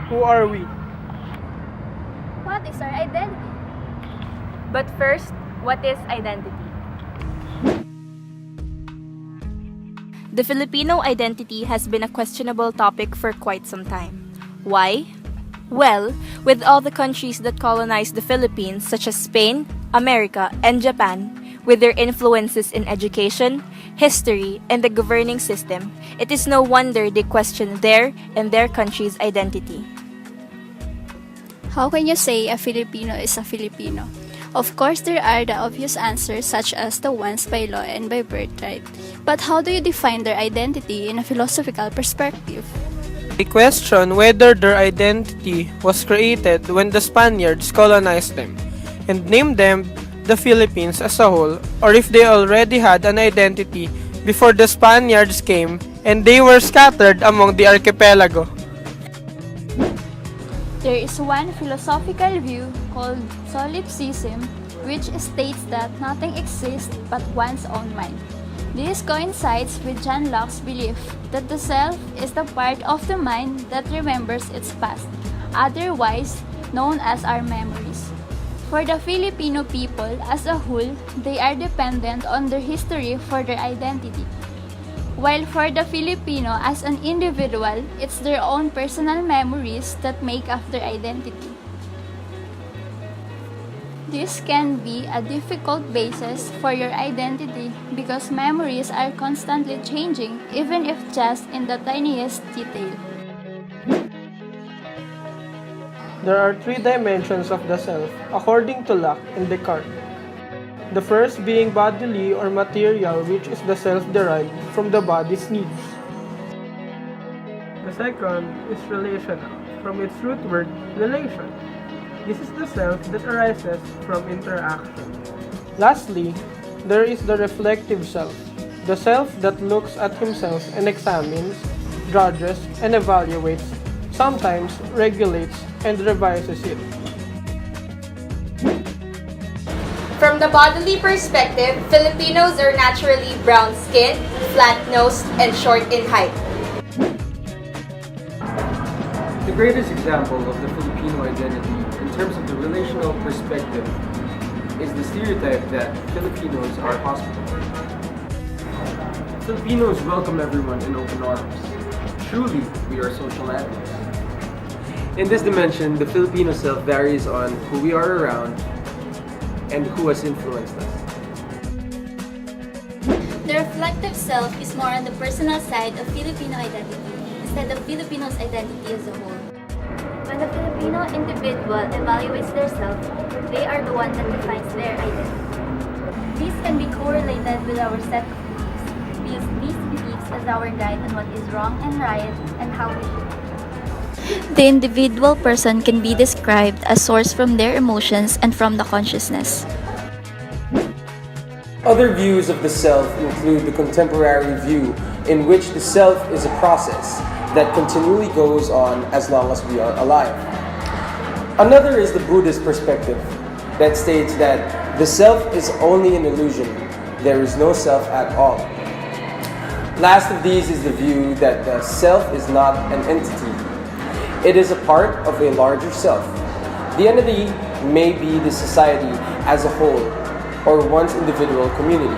Who are we? What is our identity? But first, what is identity? The Filipino identity has been a questionable topic for quite some time. Why? Well, with all the countries that colonized the Philippines, such as Spain, America, and Japan, with their influences in education, history, and the governing system, it is no wonder they question their and their country's identity. How can you say a Filipino is a Filipino? Of course, there are the obvious answers such as the ones by law and by birthright. But how do you define their identity in a philosophical perspective? They question whether their identity was created when the Spaniards colonized them and named them the Philippines as a whole, or if they already had an identity before the Spaniards came and they were scattered among the archipelago. There is one philosophical view called solipsism, which states that nothing exists but one's own mind. This coincides with John Locke's belief that the self is the part of the mind that remembers its past, otherwise known as our memories. For the Filipino people as a whole, they are dependent on their history for their identity. While for the Filipino as an individual, it's their own personal memories that make up their identity. This can be a difficult basis for your identity because memories are constantly changing, even if just in the tiniest detail. There are three dimensions of the self, according to Locke and Descartes. The first being bodily or material, which is the self derived from the body's needs. The second is relational, from its root word, relation. This is the self that arises from interaction. Lastly, there is the reflective self, the self that looks at himself and examines, judges, and evaluates, sometimes regulates, and revises it. From the bodily perspective, Filipinos are naturally brown-skinned, flat-nosed, and short in height. The greatest example of the Filipino identity in terms of the relational perspective is the stereotype that Filipinos are hospitable. Filipinos welcome everyone in open arms. Truly, we are social animals. In this dimension, the Filipino self varies on who we are around and who has influenced us. The reflective self is more on the personal side of Filipino identity instead of Filipinos' identity as a whole. When the Filipino individual evaluates their self, they are the one that defines their identity. These can be correlated with our set of beliefs. We use these beliefs as our guide on what is wrong and right and how we should. The individual person can be described as sourced from their emotions and from the consciousness. Other views of the self include the contemporary view, in which the self is a process that continually goes on as long as we are alive. Another is the Buddhist perspective, that states that the self is only an illusion, there is no self at all. Last of these is the view that the self is not an entity. It is a part of a larger self. The entity may be the society as a whole or one's individual community.